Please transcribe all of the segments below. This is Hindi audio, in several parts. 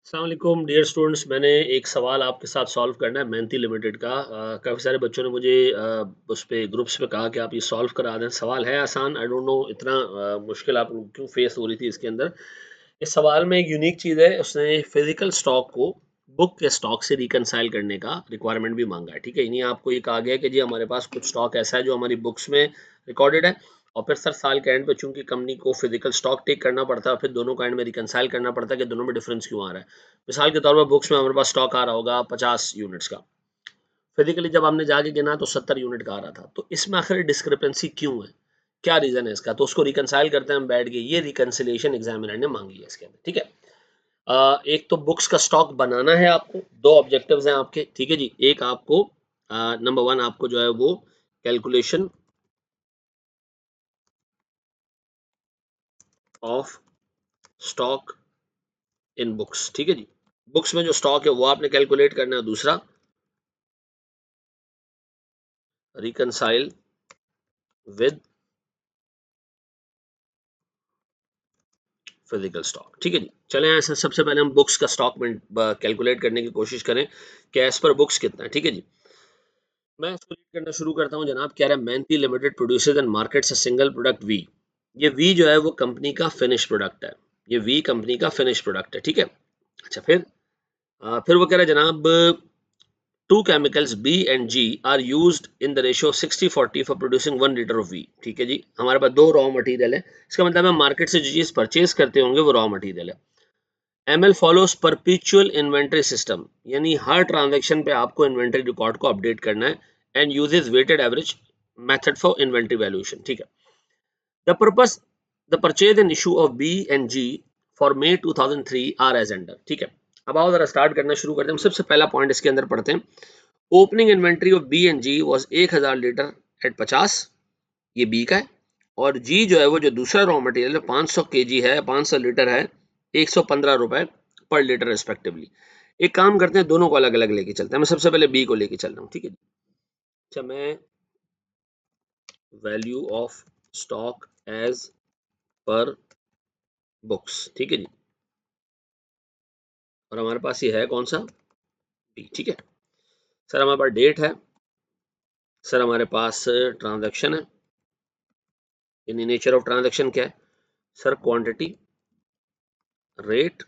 अस्सलाम वालेकुम डियर स्टूडेंट्स। मैंने एक सवाल आपके साथ सॉल्व करना है मेहनती लिमिटेड का। काफ़ी सारे बच्चों ने मुझे उस पे ग्रुप्स पे कहा कि आप ये सॉल्व करा दें। सवाल है आसान, आई डोंट नो इतना मुश्किल आप लोग क्यों फेस हो रही थी इसके अंदर। इस सवाल में एक यूनिक चीज़ है, उसने फिजिकल स्टॉक को बुक के स्टॉक से रिकनसाइल करने का रिक्वायरमेंट भी मांगा है। ठीक है, इन्हीं आपको ये कहा गया है कि जी हमारे पास कुछ स्टॉक ऐसा है जो हमारी बुक्स में रिकॉर्डेड है, और फिर सर साल के एंड पे चूंकि कंपनी को फिजिकल स्टॉक टेक करना पड़ता है, फिर दोनों का एंड में रिकनसाइल करना पड़ता है कि दोनों में डिफरेंस क्यों आ रहा है। मिसाल के तौर पर बुक्स में हमारे पास स्टॉक आ रहा होगा 50 यूनिट्स का, फिजिकली जब हमने जाके गिना तो 70 यूनिट का आ रहा था। तो इसमें आखिर डिस्क्रिपेंसी क्यों है, क्या रीजन है इसका, तो उसको रिकनसाइल करते हैं हम बैठ के। ये रिकनसिलेशन एग्जामिनर ने मांगी है इसके अंदर। ठीक है, एक तो बुक्स का स्टॉक बनाना है आपको, दो ऑब्जेक्टिव्स हैं आपके। ठीक है जी, एक आपको नंबर वन आपको जो है वो calculation of stock in books. ठीक है जी, बुक्स में जो स्टॉक है वो आपने कैलकुलेट करना है। दूसरा रिकनसाइल विद फिजिकल स्टॉक। ठीक है जी, चलें ऐसे सबसे पहले हम बुक्स का स्टॉक में कैलकुलेट करने की कोशिश करें कि एज पर बुक्स कितना है। ठीक है जी, मैं इसको रीड करना शुरू करता हूँ। जनाब कह रहा है मेहनती limited produces and markets a single product V. ये वी जो है वो कंपनी का फिनिश प्रोडक्ट है। ये वी कंपनी का फिनिश प्रोडक्ट है। ठीक है, अच्छा फिर वो कह रहा है जनाब two chemicals B and G are used in the ratio 60-40 for producing 1 liter of V। ठीक है जी, हमारे पास दो रॉ मटेरियल है। इसका मतलब है मार्केट से जो चीज परचेज करते होंगे वो रॉ मटेरियल है। ML follows perpetual inventory system, यानी हर ट्रांजैक्शन पे आपको इन्वेंट्री रिकॉर्ड को अपडेट करना है, and uses weighted average method for inventory valuation. ठीक है, the purpose the purchase and issue of B and G for May 2003 are as under. ठीक है, अब आओ जरा स्टार्ट करना शुरू करते हैं। सबसे पहला पॉइंट इसके अंदर पढ़ते हैं। Opening inventory of B and G was 1000 litre at 50, ये बी का है। और जी जो है वो जो दूसरा रॉ मटेरियल है 500 केजी है, 500 लीटर है, 115 रुपए पर लीटर रिस्पेक्टिवली। एक काम करते हैं, दोनों को अलग अलग लेके चलते हैं। मैं सबसे पहले बी को लेके चल रहा हूँ। ठीक है, अच्छा मैं value of stock as per books. ठीक है जी, और हमारे पास ये है कौन सा, बी। ठीक है सर, हमारे पास डेट है, सर हमारे पास ट्रांजैक्शन है, यानी नेचर ऑफ ट्रांजैक्शन क्या है सर, क्वांटिटी, रेट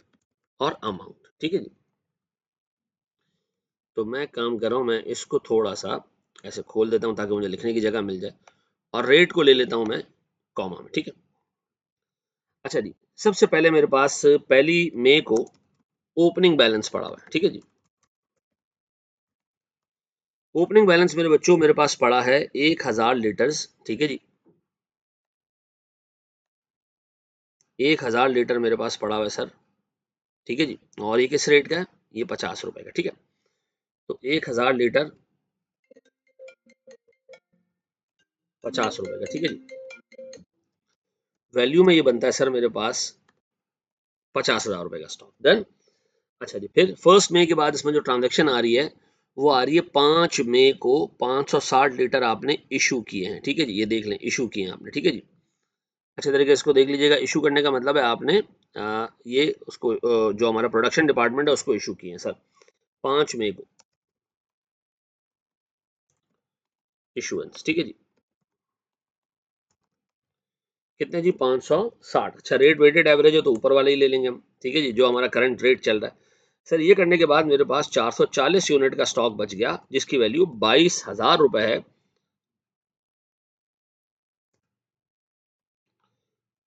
और अमाउंट। ठीक है जी, तो मैं काम कर रहा हूं, मैं इसको थोड़ा सा ऐसे खोल देता हूं ताकि मुझे लिखने की जगह मिल जाए, और रेट को ले लेता हूं मैं कॉमा में। ठीक है, अच्छा जी, सबसे पहले मेरे पास पहली मई को ओपनिंग बैलेंस पड़ा हुआ है। ठीक है जी, ओपनिंग बैलेंस मेरे बच्चों मेरे पास पड़ा है 1000 लीटर्स। ठीक है जी, 1000 लीटर मेरे पास पड़ा हुआ है सर। ठीक है जी, और ये किस रेट का है, ये 50 रुपए का। ठीक है, तो 1000 लीटर 50 रुपए का। ठीक है जी, वैल्यू में ये बनता है सर मेरे पास 50,000 रुपए का स्टॉक। डन, अच्छा जी, फिर 1 मई के बाद इसमें जो ट्रांजैक्शन आ रही है वो आ रही है 5 मई को, 560 लीटर आपने इशू किए हैं। ठीक है जी, ये देख लें इशू किए हैं आपने। ठीक है जी, अच्छे तरीके से इसको देख लीजिएगा। इशू करने का मतलब है आपने ये उसको जो हमारा प्रोडक्शन डिपार्टमेंट है उसको इशू किए हैं सर 5 मई को इशुएंस। ठीक है जी, कितने जी, 560। अच्छा, रेट वेटेड एवरेज है तो ऊपर वाले ही ले लेंगे हम। ठीक है जी, जो हमारा करंट रेट चल रहा है सर। ये करने के बाद मेरे पास 440 यूनिट का स्टॉक बच गया जिसकी वैल्यू 22,000 रुपए है,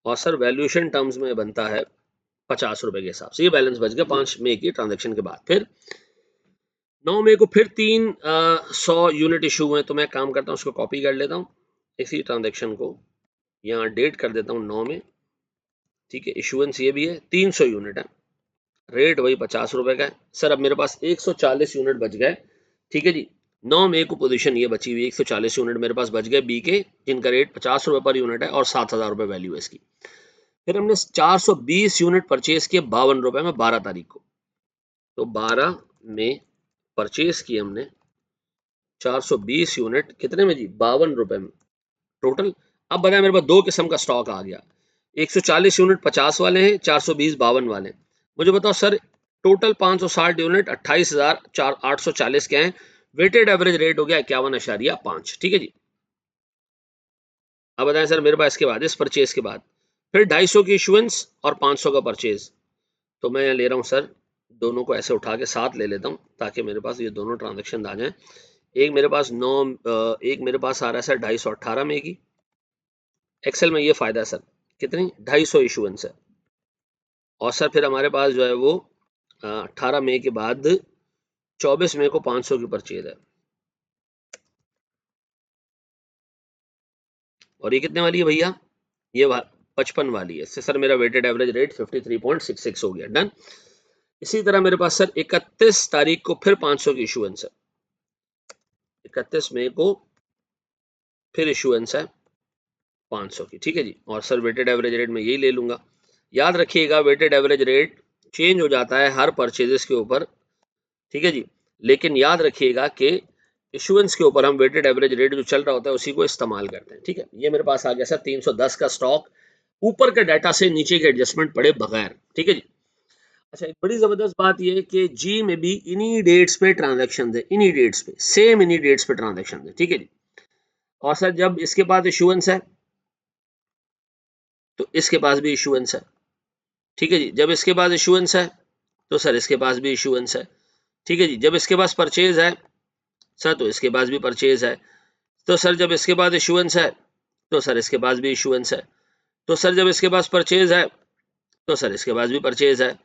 और सर वैल्यूएशन टर्म्स में बनता है 50 रुपए के हिसाब से। ये बैलेंस बच गया 5 मई की ट्रांजेक्शन के बाद। फिर 9 मई को फिर 100 यूनिट इशू हुए, तो मैं काम करता हूँ उसको कॉपी कर लेता हूँ, इसी ट्रांजेक्शन को यहाँ डेट कर देता हूँ 9 में। ठीक है, इशुएंस ये भी है, 300 यूनिट है, रेट वही 50 रुपए का है सर। अब मेरे पास 140 यूनिट बच गए। ठीक है जी, 9 मई को पोजीशन ये बची हुई 140 यूनिट मेरे पास बच गए बी के, जिनका रेट 50 रुपए पर यूनिट है और 7,000 रुपए वैल्यू है इसकी। फिर हमने 420 यूनिट परचेज किए 52 रुपए में 12 तारीख को। तो 12 में परचेज किए हमने 420 यूनिट, कितने में जी, 52 रुपए में टोटल। अब बताया मेरे पास दो किस्म का स्टॉक आ गया, 140 यूनिट 50 वाले हैं, 420 52 वाले हैं। मुझे बताओ सर, टोटल 560 यूनिट 28,840 के हैं। वेटेड एवरेज रेट हो गया 51.5। ठीक है जी। अब बताएं सर मेरे पास इसके बाद, इस परचेज के बाद फिर 250 की इशुएंस और 500 का परचेज। तो मैं यहाँ ले रहा हूँ सर, दोनों को ऐसे उठा के साथ ले लेता हूँ ताकि मेरे पास ये दोनों ट्रांजेक्शन आ जाए। एक मेरे पास एक मेरे पास आ रहा है सर 218 में की। एक्सेल में ये फायदा है सर, कितनी 250 इशुएंस है। और सर फिर हमारे पास जो है वो 18 मई के बाद 24 मई को 500 की परचेज है। और ये कितने वाली है भैया, ये 55 वाली है। इससे सर मेरा वेटेड एवरेज रेट 53.66 हो गया। डन। इसी तरह मेरे पास सर 31 तारीख को फिर 500 की इशुएंस है। 31 मई को फिर इशुएंस है 500 की। ठीक है जी। और सर वेटेड एवरेज रेट मैं यही ले लूंगा। याद रखिएगा वेटेड एवरेज रेट चेंज हो जाता है हर परचेजेस के ऊपर। ठीक है जी। लेकिन याद रखिएगा कि इशुएंस के ऊपर हम वेटेड एवरेज रेट जो चल रहा होता है उसी को इस्तेमाल करते हैं। ठीक है। ये मेरे पास आ गया सर 310 का स्टॉक, ऊपर के डाटा से नीचे के एडजस्टमेंट पड़े बगैर। ठीक है जी। अच्छा, एक बड़ी जबरदस्त बात यह है कि जी में भी इन्हीं डेट्स पे ट्रांजैक्शन है, इन्हीं डेट्स पे, सेम इन्हीं डेट्स पे ट्रांजैक्शन है। ठीक है जी। और सर जब इसके बाद इशुएंस है तो इसके पास भी इशुएंस है। ठीक है जी। जब इसके बाद इशुएंस है तो सर इसके पास भी इशुएंस है। ठीक है जी। जब इसके पास परचेज है सर तो इसके पास भी परचेज है। तो सर जब इसके बाद इशुएंस है तो सर इसके पास भी इशुएंस है। तो सर जब इसके पास परचेज है तो सर इसके पास भी परचेज है।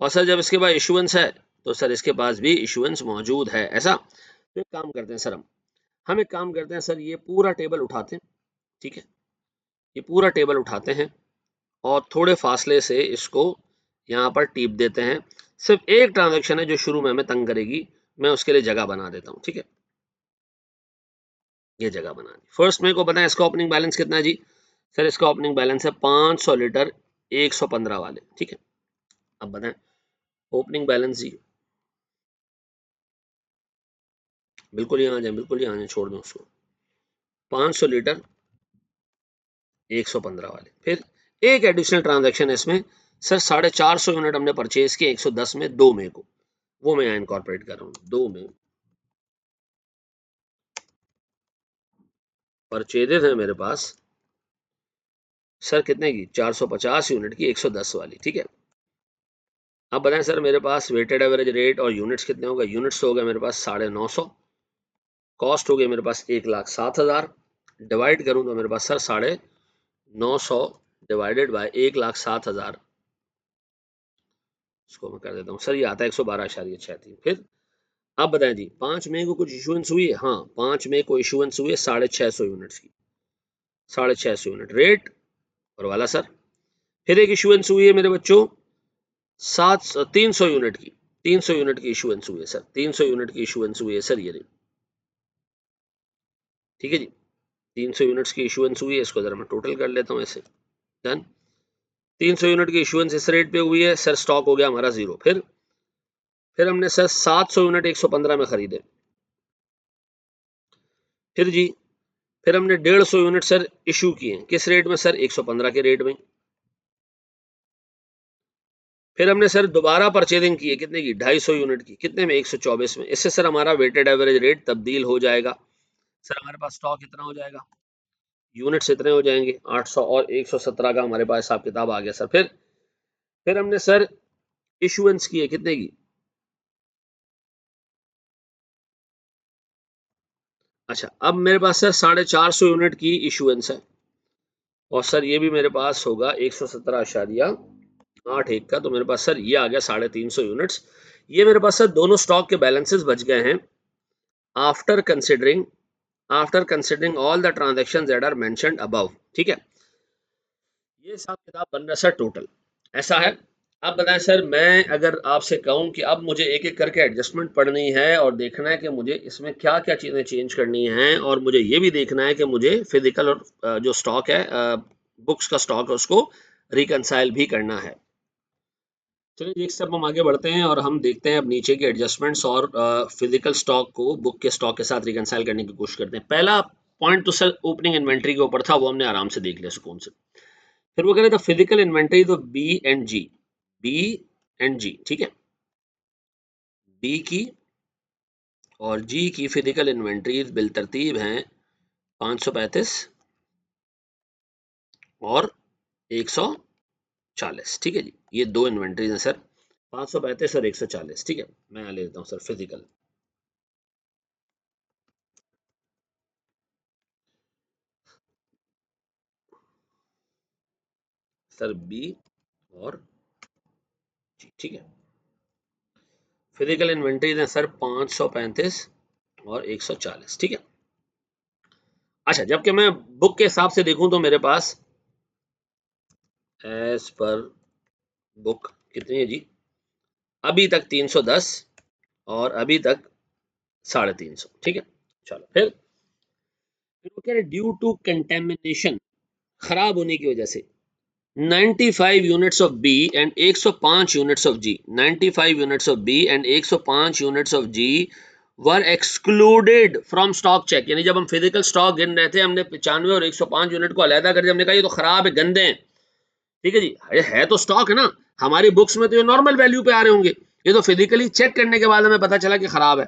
और सर जब इसके पास इशुएंस है तो सर इसके पास भी इशुएंस मौजूद है। ऐसा तो एक काम करते हैं सर, हम एक काम करते हैं सर, ये पूरा टेबल उठाते हैं। ठीक है। ये पूरा टेबल उठाते हैं और थोड़े फासले से इसको यहाँ पर टीप देते हैं। सिर्फ एक ट्रांजैक्शन है जो शुरू में हमें तंग करेगी, मैं उसके लिए जगह बना देता हूँ। ठीक है। ये जगह बना दी। फर्स्ट मेरे को बताएं इसका ओपनिंग बैलेंस कितना है जी। सर इसका ओपनिंग बैलेंस है 500 लीटर 115 वाले। ठीक है। अब बताएं ओपनिंग बैलेंस जी, बिल्कुल यहाँ आ जाए, बिल्कुल यहाँ आ जाए, छोड़ दो उसको। 500 लीटर 115 वाले। फिर एक एडिशनल ट्रांजैक्शन है इसमें सर, 450 यूनिट हमने परचेज किए 110 में 2 मई को, वो मैं यहाँ इनकॉर्पोरेट कर रहा हूँ। 2 मई परचेजेस है मेरे पास सर कितने की, 450 यूनिट की 110 वाली। ठीक है। अब बताएं सर मेरे पास वेटेड एवरेज रेट और यूनिट्स कितने हो गए। यूनिट्स हो गए मेरे पास 950, कॉस्ट हो गई मेरे पास 1,07,000, डिवाइड करूं तो मेरे पास सर 950 डिवाइडेड बाय 1,07,000, इसको मैं कर देता हूँ सर, ये आता है 112.63। फिर अब बताएं जी 5 मई को कुछ इशुएंस हुई है। हाँ 5 मई को इशुएंस हुई है 650 यूनिट्स की, 650 यूनिट रेट और वाला सर। फिर एक इशुएंस हुई है मेरे बच्चों 300 यूनिट की, 300 यूनिट की इशुएंस हुई है सर, 300 यूनिट की इशुएंस हुई है सर ये रही। ठीक है जी। 300 यूनिट्स की इशुएंस हुई है, इसको जरा मैं टोटल कर लेता हूँ ऐसे। डन। 300 यूनिट की इशुएंस इस रेट पे हुई है सर, स्टॉक हो गया हमारा जीरो। फिर हमने सर 700 यूनिट 115 में खरीदे। फिर जी फिर हमने 150 यूनिट सर इशू किए, किस रेट में सर, 115 के रेट में। फिर हमने सर दोबारा परचेजिंग की है कितने की, 250 यूनिट की, कितने में, 124 में। इससे सर हमारा वेटेड एवरेज रेट तब्दील हो जाएगा। सर हमारे पास स्टॉक इतना हो जाएगा, यूनिट्स इतने हो जाएंगे 800 और 117 का हमारे पास हिसाब किताब आ गया सर। फिर हमने सर इशुएंस की है कितने की, अच्छा अब मेरे पास सर 450 यूनिट की इशुएंस है। और सर ये भी मेरे पास होगा 117.81 का, तो मेरे पास सर ये आ गया 350 यूनिट्स। ये मेरे पास सर दोनों स्टॉक के बैलेंसेस बच गए हैं after considering, after considering all the transactions that are mentioned above. ठीक है। ये हिसाब किताब बन रहा है सर टोटल, ऐसा है। अब बताएं सर, मैं अगर आपसे कहूं कि अब मुझे एक एक करके एडजस्टमेंट पढ़नी है और देखना है कि मुझे इसमें क्या क्या चीज़ें चेंज करनी हैं, और मुझे ये भी देखना है कि मुझे फिजिकल और जो स्टॉक है, बुक्स का स्टॉक है, उसको रिकनसाइल भी करना है। चलिए एक स्टेप हम आगे बढ़ते हैं और हम देखते हैं अब नीचे के एडजस्टमेंट्स और फिजिकल स्टॉक को बुक के स्टॉक के साथ रिकनसाइल करने की कोशिश करते हैं। पहला पॉइंट तो सर ओपनिंग इन्वेंट्री के ऊपर था, वो हमने आराम से देख लिया सुकून से। फिर वो कह रहे थे फिजिकल इन्वेंट्री, तो B and G, B and G. ठीक है। बी की और जी की फिजिकल इन्वेंट्रीज बिलतरतीब हैं 535 और 140। ठीक है जी, ये दो इन्वेंट्रीज हैं सर, 535 और 140। ठीक है, मैं यहाँ ले लेता हूँ सर फिजिकल। सर बी और जी, ठीक है। फिजिकल इन्वेंट्रीज हैं सर 535 और 140। ठीक है। अच्छा, जबकि मैं बुक के हिसाब से देखूं तो मेरे पास एज पर बुक कितनी है जी, अभी तक 310 और अभी तक 350। ठीक है। चलो फिर वो कह रहे ड्यू टू कंटेमिनेशन, खराब होने की वजह से 95 units of B and 105 units of G, 95 units of B and 105 units of G were excluded from stock check. यानी जब हम फिजिकल स्टॉक गिन रहे थे, हमने 95 और 105 यूनिट को अलहदा कर दिया, हमने कहा ये तो खराब है, गंदे हैं। ठीक है जी, है तो स्टॉक है ना, हमारी बुक्स में तो ये नॉर्मल वैल्यू पे आ रहे होंगे, ये तो फिजिकली चेक करने के बाद हमें पता चला कि खराब है।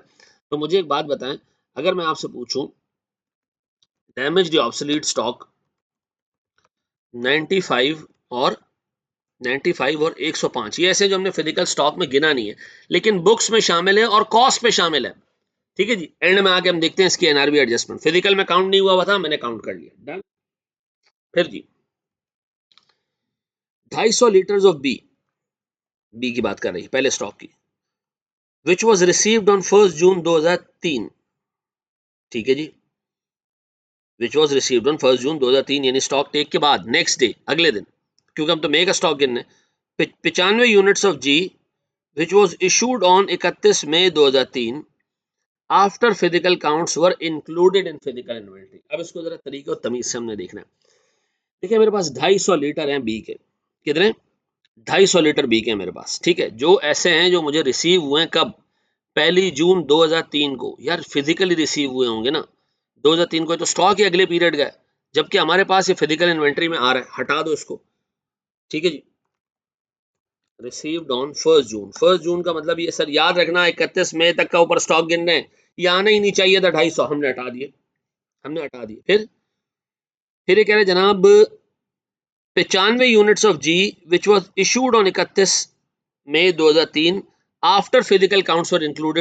तो मुझे एक बात बताएं, अगर मैं आपसे पूछूं डैमेज ऑब्सोलीट स्टॉक 95 और 95 और 105, ये ऐसे जो हमने फिजिकल स्टॉक में गिना नहीं है, लेकिन बुक्स में शामिल है और कॉस्ट पे शामिल है। ठीक है जी, एंड में आके हम देखते हैं इसकी एनआरबी एडजस्टमेंट। फिजिकल में काउंट नहीं हुआ था, मैंने काउंट कर लिया, डन। फिर जी 250 लीटर्स ऑफ बी, बी की बात कर रही है पहले स्टॉक की, विच वॉज रिसीव्ड ऑन 1 जून 2003। ठीक है जी, विच वॉज रिसीव्ड ऑन 1 जून 2003, यानी स्टॉक टेक के बाद नेक्स्ट डे, अगले दिन, क्योंकि हम तो मे का स्टॉक गिनने। 95 units of G which was issued on 31 May 2003 after physical counts were included in physical inventory. अब इसको जरा तरीके और तमीज से हमने देखना है। देखिए मेरे पास 250 लीटर हैं बी के, कितने, 250 लीटर बी के मेरे पास। ठीक है, जो ऐसे हैं जो मुझे रिसीव हुए हैं कब, 1 जून 2003 को। यार फिजिकली रिसीव हुए होंगे ना 2003 को, तो स्टॉक ही अगले पीरियड का है, जबकि हमारे पास ये फिजिकल इन्वेंट्री में आ रहा है, हटा दो इसको। ठीक है जी, रिसीव्ड ऑन 1 जून, 1 जून का मतलब ये सर याद रखना 31 मई तक का ऊपर स्टॉक गिन रहे हैं, ये आना ही नहीं चाहिए था 250, हमने हटा दिए, हमने हटा दिए। फिर ये कह रहे जनाब 95 units of G which was issued on 31 May 2003 after physical counts were include.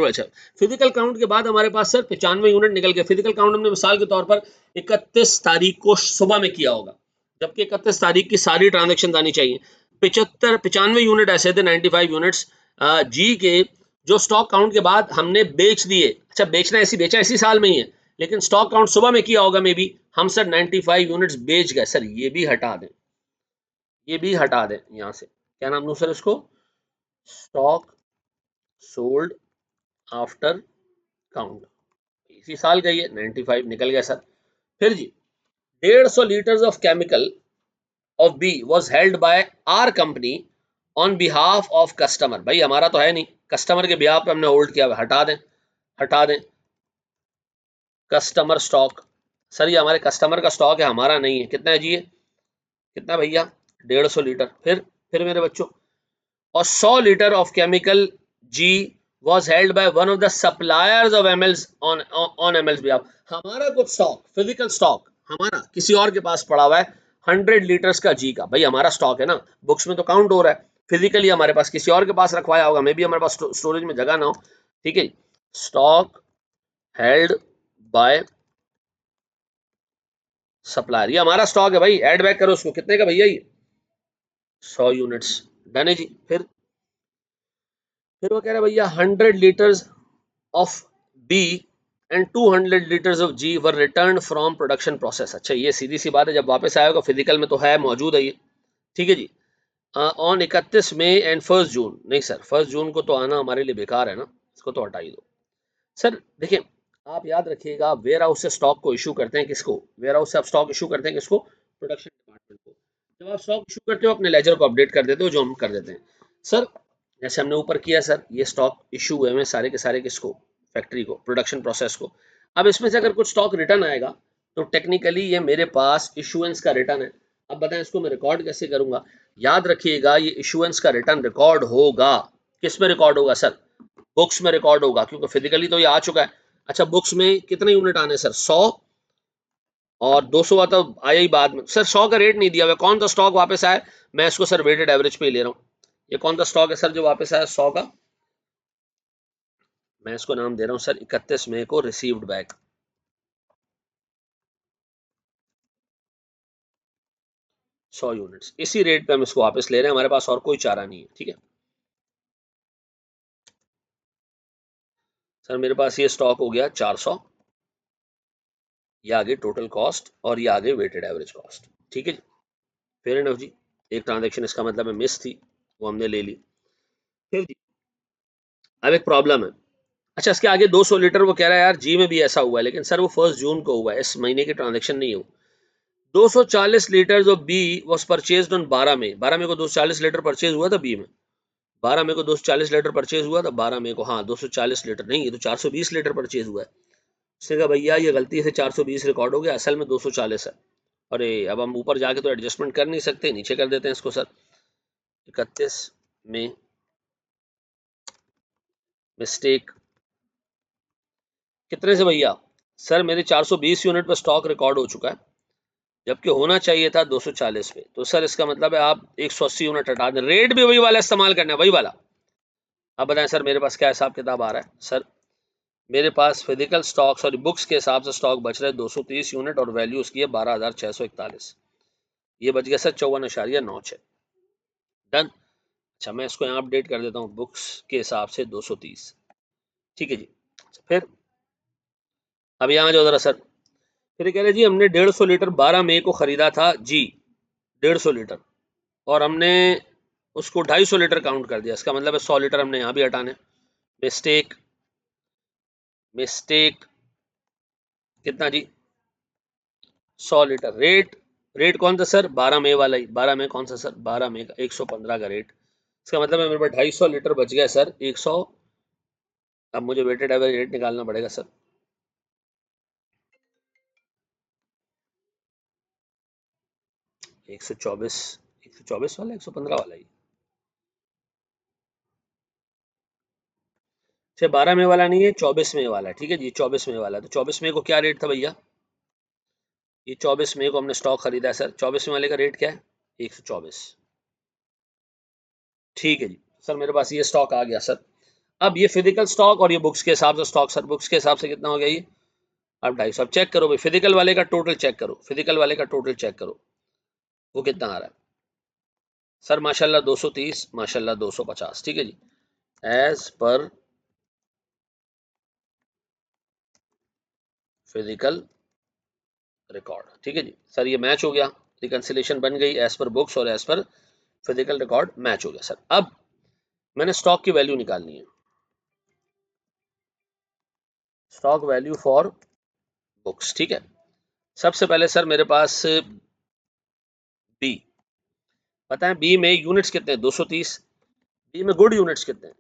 अच्छा, फिजिकल काउंट के बाद हमारे पास सर 95 यूनिट निकल गए। फिजिकल काउंट हमने मिसाल के तौर पर 31 तारीख को सुबह में किया होगा, जबकि 31 तारीख की सारी ट्रांजेक्शन आनी चाहिए। 95 यूनिट ऐसे थे, 95 यूनिट्स जी के, जो स्टॉक काउंट के बाद हमने बेच दिए। अच्छा, बेचना ऐसी बेचा इसी साल में ही है, लेकिन स्टॉक काउंट सुबह में किया होगा मे बी, हम सर 95 यूनिट्स बेच गए। सर ये भी हटा दें, ये भी हटा दें यहां से, क्या नाम लूं सर इसको, स्टॉक सोल्ड आफ्टर काउंट, इसी साल का ये 95 निकल गया सर। फिर G 150 litres of chemical of B was held by our company on behalf of customer. भाई हमारा तो है नहीं, कस्टमर के बिहाफ पे हमने होल्ड किया, हटा दें, हटा दें। कस्टमर स्टॉक, सर ये हमारे कस्टमर का स्टॉक है, हमारा नहीं है। कितना है जी ये, कितना भैया, 150 लीटर। फिर मेरे बच्चों, और 100 litre of chemical G was held by one of the suppliers of MLs on MLs behalf। हमारा कुछ स्टॉक, फिजिकल स्टॉक हमारा किसी और के पास पड़ा हुआ है 100 लीटर्स का जी का। भाई हमारा स्टॉक है ना, बुक्स में तो काउंट हो रहा है, फिजिकली हमारे पास किसी और के पास रखवाया होगा, मे बी हमारे पास स्टोरेज में जगह ना हो। ठीक है, स्टॉक हेल्ड बाय सप्लायर, ये हमारा स्टॉक है भाई, एड बैक करो उसको, कितने का भैया ये 100 यूनिट्स, डन है जी। फिर वो कह रहा है भैया 100 litres of B and 200 litres of G were return from production process. अच्छा, ये सीधी सी बात है, जब वापस आएगा फिजिकल में तो है, मौजूद है ये। ठीक है जी, ऑन 31 मई एंड 1 जून, नहीं सर 1 जून को तो आना हमारे लिए बेकार है ना, इसको तो हटा ही दो। सर देखिए, आप याद रखिएगा, वेयर हाउस से स्टॉक को इशू करते हैं किसको, वेयर हाउस से आप स्टॉक इशू करते हैं किसको, प्रोडक्शन डिपार्टमेंट को। जब आप स्टॉक इशू करते हो अपने लेजर को अपडेट कर देते हो, जो हम कर देते हैं सर, जैसे हमने ऊपर किया सर, ये स्टॉक इशू हुए हैं सारे के सारे किसको, फैक्ट्री को, प्रोडक्शन प्रोसेस को। अब इसमें से अगर कुछ स्टॉक रिटर्न आएगा तो टेक्निकली ये मेरे पास इशुएंस का रिटर्न है। अब बताएं इसको मैं रिकॉर्ड कैसे करूंगा। याद रखिएगा, ये इशुएंस का रिटर्न रिकॉर्ड होगा, किस में रिकॉर्ड होगा सर, बुक्स में रिकॉर्ड होगा, क्योंकि फिजिकली तो ये आ चुका है। अच्छा, बुक्स में कितने यूनिट आने सर? 100 और 200 तो आया ही बाद में सर। 100 का रेट नहीं दिया हुआ, कौन सा स्टॉक वापस आया? मैं इसको सर वेटेड एवरेज पे ही ले रहा हूँ। ये कौन सा स्टॉक है सर जो वापस आया 100 का? मैं इसको नाम दे रहा हूँ सर 31 मई को रिसीव्ड बैक। 100 यूनिट्स, इसी रेट पे हम इसको वापस ले रहे हैं, हमारे पास और कोई चारा नहीं है। ठीक है सर, मेरे पास ये स्टॉक हो गया 400, ये आगे टोटल कॉस्ट और ये आगे वेटेड एवरेज कॉस्ट। ठीक है जी, फेयर एनफ जी। एक ट्रांजेक्शन इसका मतलब है मिस थी, वो हमने ले ली। फिर जी, अब एक प्रॉब्लम है। अच्छा, इसके आगे 200 लीटर वो कह रहा है यार जी में भी ऐसा हुआ है, लेकिन सर वो 1 जून को हुआ है, इस महीने की ट्रांजेक्शन नहीं हो। 240 litre of B was purchase on 12 May, 12 में को 240 लीटर परचेज हुआ था बी में। 12 में को 240 लीटर परचेज हुआ था, 12 में को, हाँ 240 लीटर नहीं, ये तो 420 लीटर परचेज हुआ है। उसने कहा भैया ये गलती से 420 रिकॉर्ड हो गया, असल में 240 है। अरे अब हम ऊपर जाके तो एडजस्टमेंट कर नहीं सकते, नीचे कर देते हैं इसको सर। 31 में मिस्टेक कितने से भैया? सर मेरे 420 यूनिट पर स्टॉक रिकॉर्ड हो चुका है, जबकि होना चाहिए था 240 पे। तो सर इसका मतलब है आप 180 यूनिट हटा दें, रेट भी वही वाला इस्तेमाल करना है, वही वाला। अब बताएं सर मेरे पास क्या हिसाब किताब आ रहा है? सर मेरे पास फिजिकल स्टॉक सॉरी बुक्स के हिसाब से स्टॉक बच रहे 230 यूनिट और वैल्यू उसकी है 12,641। ये बच गया सर 54.96। डन। अच्छा, मैं इसको यहाँ अपडेट कर देता हूँ बुक्स के हिसाब से 230। ठीक है जी। फिर अब यहाँ जो जरा सर, फिर कह रहे जी हमने 150 लीटर 12 मई को खरीदा था जी, 150 लीटर, और हमने उसको 250 लीटर काउंट कर दिया, इसका मतलब है 100 लीटर हमने यहाँ भी हटाने। मिस्टेक, मिस्टेक कितना जी? 100 लीटर। रेट, रेट कौन था सर? 12 मई वाला ही। 12 मई कौन सा सर? 12 मई का 115 का रेट। इसका मतलब है मेरे पास 250 लीटर बच गया सर 100। अब मुझे वेटेड एवरेज रेट निकालना पड़ेगा सर। एक सौ चौबीस, 124 वाला 115 वाला ही। अच्छा, 12 मई वाला नहीं है, 24 मई वाला है। ठीक है जी, 24 मई वाला है। तो 24 मई को क्या रेट था भैया? ये 24 मई को हमने स्टॉक खरीदा है सर। 24 मई वाले का रेट क्या है? 124। ठीक है जी सर, मेरे पास ये स्टॉक आ गया सर। अब ये फिजिकल स्टॉक और ये बुक्स के हिसाब से स्टॉक सर, बुक्स के हिसाब से कितना हो गया ये? अब 250। अब चेक करो भाई, फिजिकल वाले का टोटल चेक करो, फिजिकल वाले का टोटल चेक करो, वो कितना आ रहा है सर? माशाल्लाह 230, माशाल्लाह 250। ठीक है जी, एज पर फिजिकल रिकॉर्ड। ठीक है जी सर, ये मैच हो गया, रिकंसिलेशन बन गई एज पर बुक्स और as per physical record match हो गया सर। अब मैंने स्टॉक की वैल्यू निकालनी है, स्टॉक वैल्यू फॉर बुक्स। ठीक है, सबसे पहले सर मेरे पास बी, पता है बी में यूनिट्स कितने हैं? 230। बी में गुड यूनिट्स कितने हैं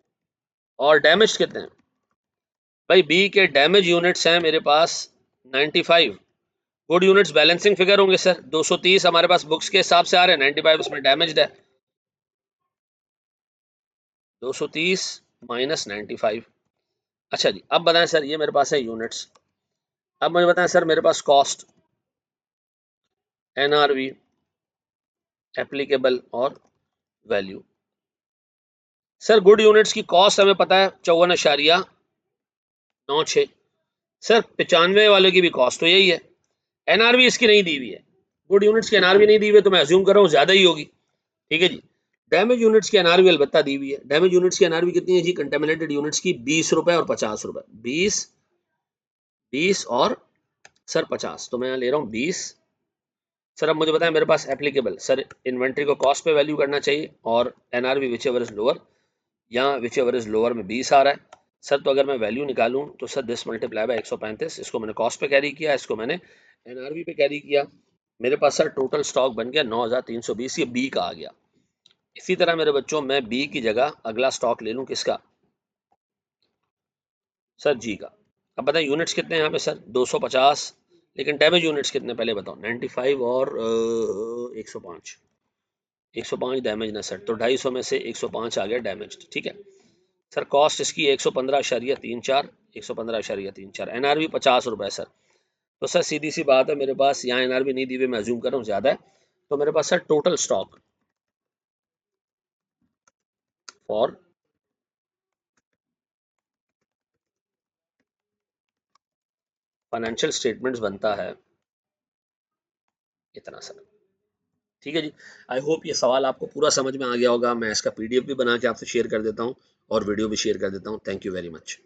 और डैमेज कितने हैं? भाई बी के डैमेज यूनिट्स हैं मेरे पास 95, गुड यूनिट्स बैलेंसिंग फिगर होंगे सर। 230 हमारे पास बुक्स के हिसाब से आ रहे हैं, 95 उसमें डैमेज्ड है। 230 माइनस 95। अच्छा जी, अब बताएं सर, ये मेरे पास है यूनिट्स। अब मुझे बताएं सर मेरे पास कॉस्ट, एनआरवी, एप्लीकेबल और वैल्यू। सर गुड यूनिट्स की कॉस्ट हमें पता है 54.96। सर 95 वाले की भी कॉस्ट तो यही है। एनआरवी इसकी नहीं दी हुई है, गुड यूनिट्स की एनआरवी नहीं दी हुई है, तो मैं अज्यूम कर रहा हूँ ज्यादा ही होगी। ठीक है जी, डैमेज यूनिट्स की एनआरवी अलबत्ता दी हुई है। डैमेज यूनिट्स की एनआरवी कितनी है जी? कंटेमिनेटेड यूनिट्स की 20 रुपए और 50 रुपए, 20, 20 और सर 50, तो मैं यहाँ ले रहा हूँ 20। सर अब मुझे बताएं मेरे पास एप्लीकेबल, सर इन्वेंट्री को कॉस्ट पे वैल्यू करना चाहिए और NRV which ever is lower, यहाँ विच एवर इज लोअर में 20 आ रहा है सर। तो अगर मैं वैल्यू निकालूं तो सर दिस मल्टीप्लाई बाय 135, इसको मैंने कॉस्ट पे कैरी किया, इसको मैंने एनआरवी पे कैरी किया, मेरे पास सर टोटल स्टॉक बन गया 9320। ये बी का आ गया। इसी तरह मेरे बच्चों मैं बी की जगह अगला स्टॉक ले लूं किसका? सर जी का। अब बताएं यूनिट्स कितने हैं यहाँ पे सर? 250, लेकिन डैमेज यूनिट्स कितने पहले बताओ? 95 और 105। 105 डैमेज ना सर, तो 250 में से 105 आ गया डैमेज। ठीक है, सर कॉस्ट इसकी 115.34, 115.34, एनआरवी 50 रुपए सर। तो सर सीधी सी बात है, मेरे पास यहाँ एनआरवी नहीं दी हुई, मैं अज्यूम कर रहा हूँ ज़्यादा है, तो मेरे पास sir total stock for financial statements बनता है इतना सर। ठीक है जी। आई होप ये सवाल आपको पूरा समझ में आ गया होगा। मैं इसका पीडीएफ भी बना के आपसे शेयर कर देता हूँ और वीडियो भी शेयर कर देता हूँ। Thank you very much.